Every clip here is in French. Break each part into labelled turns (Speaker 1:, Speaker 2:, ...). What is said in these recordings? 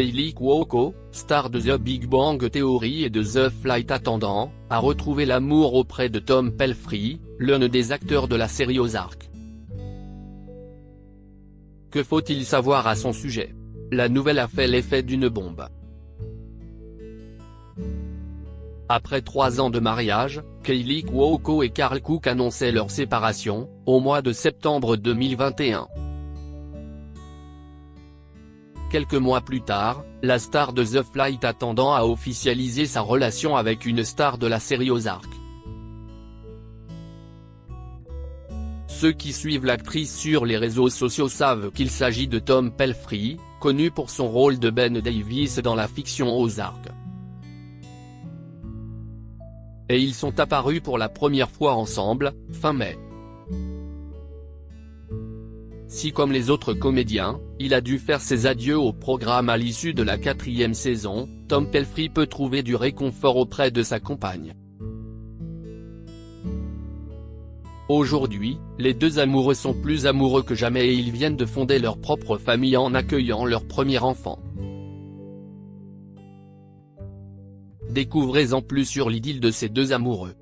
Speaker 1: Kaylee Cuoco, star de The Big Bang Theory et de The Flight Attendant, a retrouvé l'amour auprès de Tom Pelphrey, l'un des acteurs de la série Ozark. Que faut-il savoir à son sujet? La nouvelle a fait l'effet d'une bombe. Après 3 ans de mariage, Kaylee Cuoco et Carl Cook annonçaient leur séparation, au mois de septembre 2021. Quelques mois plus tard, la star de The Flight Attendant a officialisé sa relation avec une star de la série Ozark. Ceux qui suivent l'actrice sur les réseaux sociaux savent qu'il s'agit de Tom Pelphrey, connu pour son rôle de Ben Davis dans la fiction Ozark. Et ils sont apparus pour la première fois ensemble, fin mai. Si comme les autres comédiens, il a dû faire ses adieux au programme à l'issue de la 4e saison, Tom Pelphrey peut trouver du réconfort auprès de sa compagne. Aujourd'hui, les deux amoureux sont plus amoureux que jamais et ils viennent de fonder leur propre famille en accueillant leur premier enfant. Découvrez-en plus sur l'idylle de ces deux amoureux.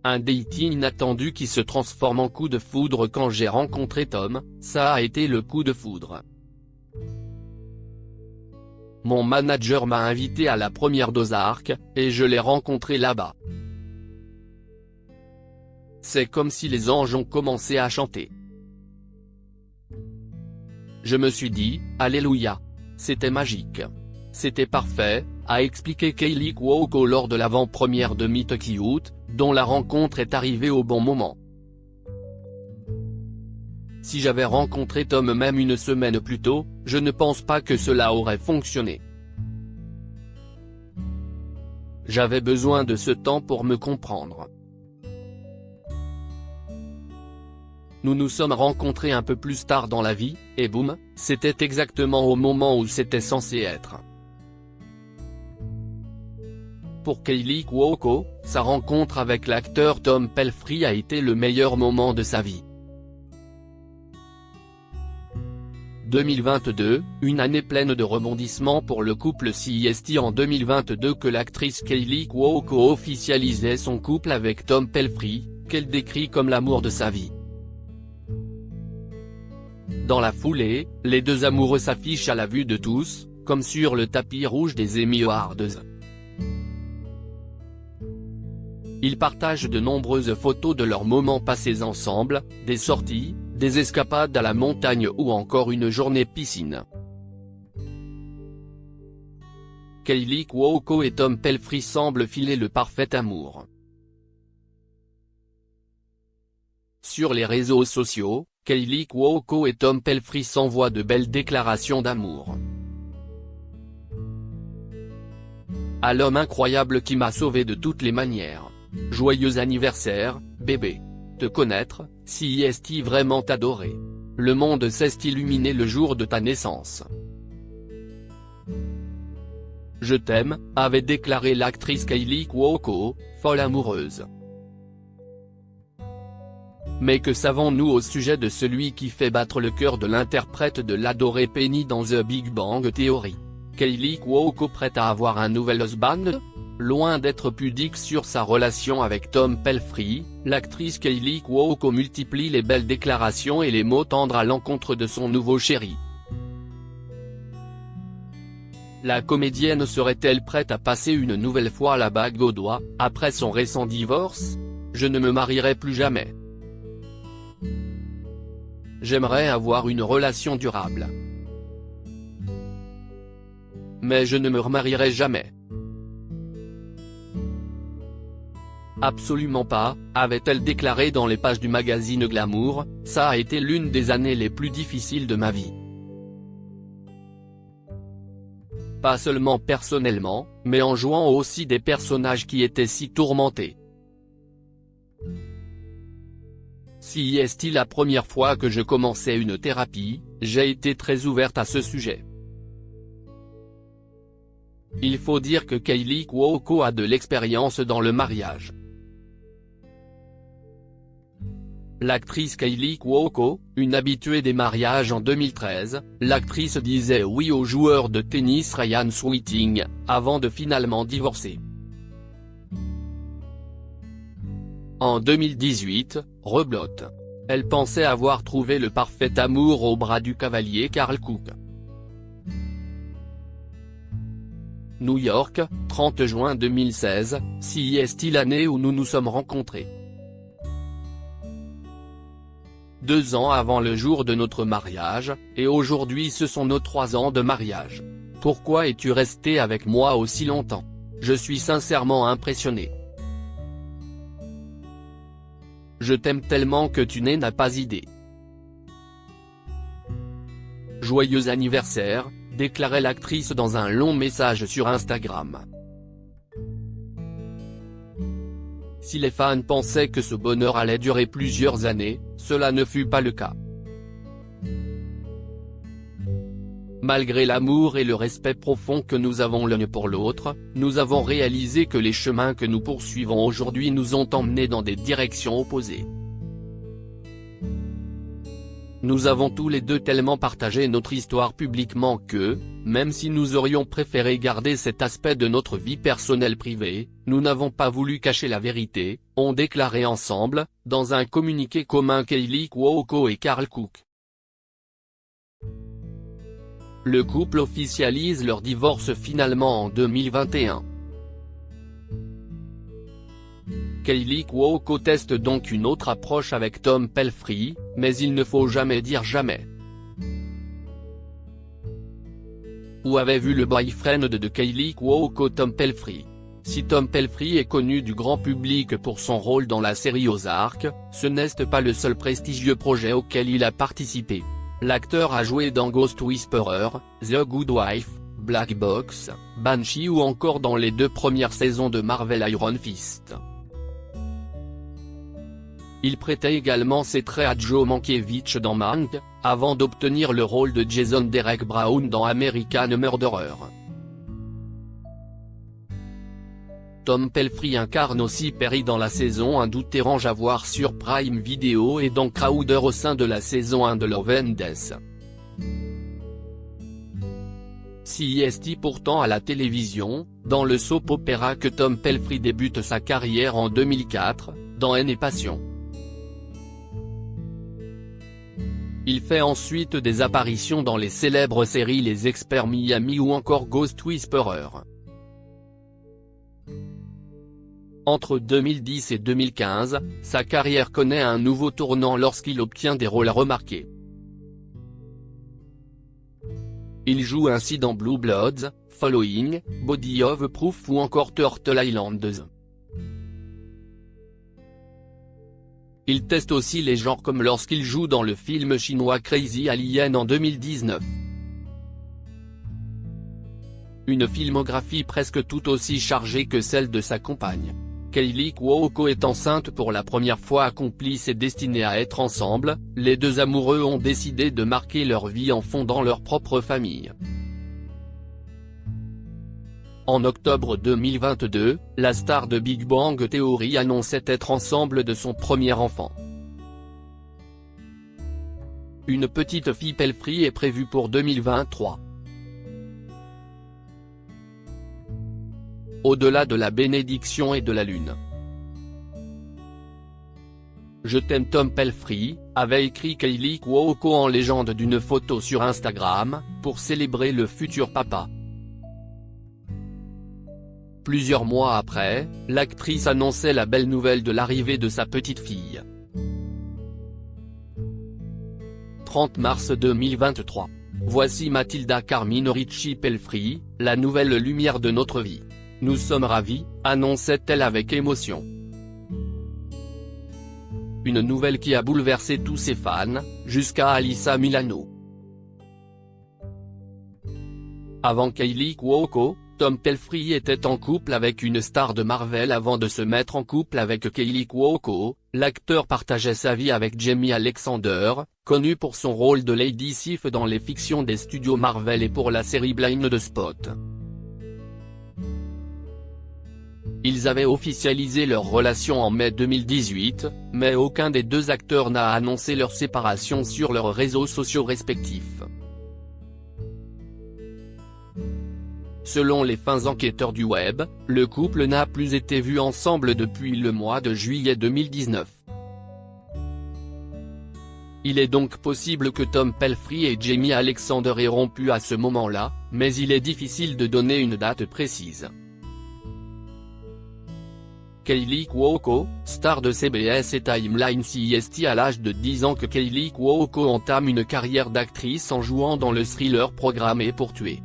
Speaker 1: Un dating inattendu qui se transforme en coup de foudre. Quand j'ai rencontré Tom, ça a été le coup de foudre. Mon manager m'a invité à la première d'Ozark, et je l'ai rencontré là-bas. C'est comme si les anges ont commencé à chanter. Je me suis dit, Alléluia. C'était magique. C'était parfait, a expliqué Kaylee Cuoco lors de l'avant-première de Meet Cute, dont la rencontre est arrivée au bon moment. Si j'avais rencontré Tom même une semaine plus tôt, je ne pense pas que cela aurait fonctionné. J'avais besoin de ce temps pour me comprendre. Nous nous sommes rencontrés un peu plus tard dans la vie, et boum, c'était exactement au moment où c'était censé être. Pour Kaylee Cuoco, sa rencontre avec l'acteur Tom Pelphrey a été le meilleur moment de sa vie. 2022, une année pleine de rebondissements pour le couple. C'est en 2022 que l'actrice Kaylee Cuoco officialisait son couple avec Tom Pelphrey, qu'elle décrit comme l'amour de sa vie. Dans la foulée, les deux amoureux s'affichent à la vue de tous, comme sur le tapis rouge des Emmy Awards. Ils partagent de nombreuses photos de leurs moments passés ensemble, des sorties, des escapades à la montagne ou encore une journée piscine. Kaylee Cuoco et Tom Pelphrey semblent filer le parfait amour. Sur les réseaux sociaux, Kaylee Cuoco et Tom Pelphrey s'envoient de belles déclarations d'amour. À l'homme incroyable qui m'a sauvé de toutes les manières. Joyeux anniversaire, bébé. Te connaître, c'est vraiment t'adorer. Le monde s'est illuminé le jour de ta naissance. Je t'aime, avait déclaré l'actrice Kaylee Cuoco, folle amoureuse. Mais que savons-nous au sujet de celui qui fait battre le cœur de l'interprète de l'adorée Penny dans The Big Bang Theory? Kaylee Cuoco prête à avoir un nouvel husband? Loin d'être pudique sur sa relation avec Tom Pelphrey, l'actrice Kaylee Cuoco multiplie les belles déclarations et les mots tendres à l'encontre de son nouveau chéri. La comédienne serait-elle prête à passer une nouvelle fois la bague au doigt, après son récent divorce? Je ne me marierai plus jamais. J'aimerais avoir une relation durable. Mais je ne me remarierai jamais. Absolument pas, avait-elle déclaré dans les pages du magazine Glamour, ça a été l'une des années les plus difficiles de ma vie. Pas seulement personnellement, mais en jouant aussi des personnages qui étaient si tourmentés. C'est la première fois que je commençais une thérapie, j'ai été très ouverte à ce sujet. Il faut dire que Kaylee Cuoco a de l'expérience dans le mariage. L'actrice Kaley Cuoco, une habituée des mariages en 2013, l'actrice disait oui au joueur de tennis Ryan Sweeting, avant de finalement divorcer. En 2018, rebelote. Elle pensait avoir trouvé le parfait amour au bras du cavalier Carl Cook. New York, 30 juin 2016, si est-il l'année où nous nous sommes rencontrés. 2 ans avant le jour de notre mariage, et aujourd'hui ce sont nos 3 ans de mariage. Pourquoi es-tu resté avec moi aussi longtemps? Je suis sincèrement impressionné. Je t'aime tellement que tu n'as pas idée. Joyeux anniversaire, déclarait l'actrice dans un long message sur Instagram. Si les fans pensaient que ce bonheur allait durer plusieurs années, cela ne fut pas le cas. Malgré l'amour et le respect profond que nous avons l'un pour l'autre, nous avons réalisé que les chemins que nous poursuivons aujourd'hui nous ont emmenés dans des directions opposées. Nous avons tous les deux tellement partagé notre histoire publiquement que, même si nous aurions préféré garder cet aspect de notre vie personnelle privée, nous n'avons pas voulu cacher la vérité, ont déclaré ensemble, dans un communiqué commun Kaley Cuoco et Carl Cook. Le couple officialise leur divorce finalement en 2021. Kaley Cuoco teste donc une autre approche avec Tom Pelphrey, mais il ne faut jamais dire jamais. Où avait vu le boyfriend de Kaley Cuoco Tom Pelphrey? Si Tom Pelphrey est connu du grand public pour son rôle dans la série Ozark, ce n'est pas le seul prestigieux projet auquel il a participé. L'acteur a joué dans Ghost Whisperer, The Good Wife, Black Box, Banshee ou encore dans les 2 premières saisons de Marvel Iron Fist. Il prêtait également ses traits à Joe Mankiewicz dans Mank, avant d'obtenir le rôle de Jason Derek Brown dans American Murderer. Tom Pelphrey incarne aussi Perry dans la saison 1 d'Outer-Range à voir sur Prime Video et dans Crowder au sein de la saison 1 de Love and Death. Si est pourtant à la télévision, dans le soap opéra que Tom Pelphrey débute sa carrière en 2004, dans Haine et Passion. Il fait ensuite des apparitions dans les célèbres séries Les Experts Miami ou encore Ghost Whisperer. Entre 2010 et 2015, sa carrière connaît un nouveau tournant lorsqu'il obtient des rôles remarqués. Il joue ainsi dans Blue Bloods, Following, Body of Proof ou encore Turtle Island. Il teste aussi les genres comme lorsqu'il joue dans le film chinois Crazy Alien en 2019. Une filmographie presque tout aussi chargée que celle de sa compagne. Kaley Cuoco est enceinte pour la première fois, complice et destinée à être ensemble, les deux amoureux ont décidé de marquer leur vie en fondant leur propre famille. En octobre 2022, la star de Big Bang Theory annonçait être ensemble de son premier enfant. Une petite fille Pelphrey est prévue pour 2023. Au-delà de la bénédiction et de la lune. Je t'aime Tom Pelphrey, avait écrit Kaley Cuoco en légende d'une photo sur Instagram, pour célébrer le futur papa. Plusieurs mois après, l'actrice annonçait la belle nouvelle de l'arrivée de sa petite fille. 30 mars 2023. Voici Matilda Carmine Ricci Pelphrey, la nouvelle lumière de notre vie. Nous sommes ravis, annonçait-elle avec émotion. Une nouvelle qui a bouleversé tous ses fans, jusqu'à Alyssa Milano. Avant Kaley Cuoco, Tom Pelphrey était en couple avec une star de Marvel. Avant de se mettre en couple avec Kaley Cuoco, l'acteur partageait sa vie avec Jamie Alexander, connu pour son rôle de Lady Sif dans les fictions des studios Marvel et pour la série Blind Spot. Ils avaient officialisé leur relation en mai 2018, mais aucun des deux acteurs n'a annoncé leur séparation sur leurs réseaux sociaux respectifs. Selon les fins enquêteurs du web, le couple n'a plus été vu ensemble depuis le mois de juillet 2019. Il est donc possible que Tom Pelphrey et Jamie Alexander aient rompu à ce moment-là, mais il est difficile de donner une date précise. Kaley Cuoco, star de CBS et Timeline CST à l'âge de 10 ans que Kaley Cuoco entame une carrière d'actrice en jouant dans le thriller Programmé pour tuer.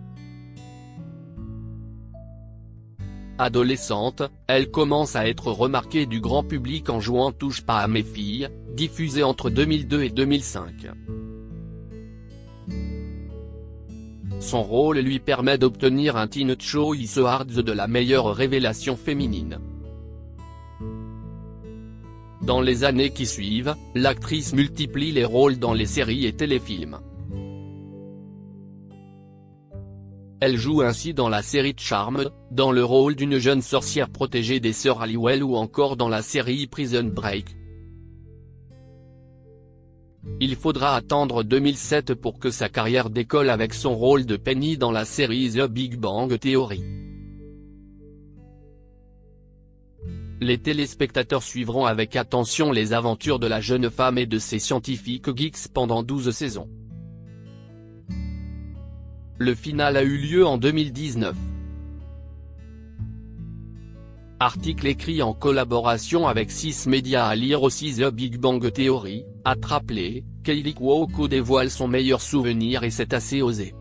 Speaker 1: Adolescente, elle commence à être remarquée du grand public en jouant Touche pas à mes filles, diffusée entre 2002 et 2005. Son rôle lui permet d'obtenir un Teen Choice Awards de la meilleure révélation féminine. Dans les années qui suivent, l'actrice multiplie les rôles dans les séries et téléfilms. Elle joue ainsi dans la série Charmed, dans le rôle d'une jeune sorcière protégée des sœurs Halliwell ou encore dans la série Prison Break. Il faudra attendre 2007 pour que sa carrière décolle avec son rôle de Penny dans la série The Big Bang Theory. Les téléspectateurs suivront avec attention les aventures de la jeune femme et de ses scientifiques geeks pendant 12 saisons. Le final a eu lieu en 2019. Article écrit en collaboration avec 6 médias à lire aussi The Big Bang Theory, Attrape-les, Kaley Cuoco dévoile son meilleur souvenir et c'est assez osé.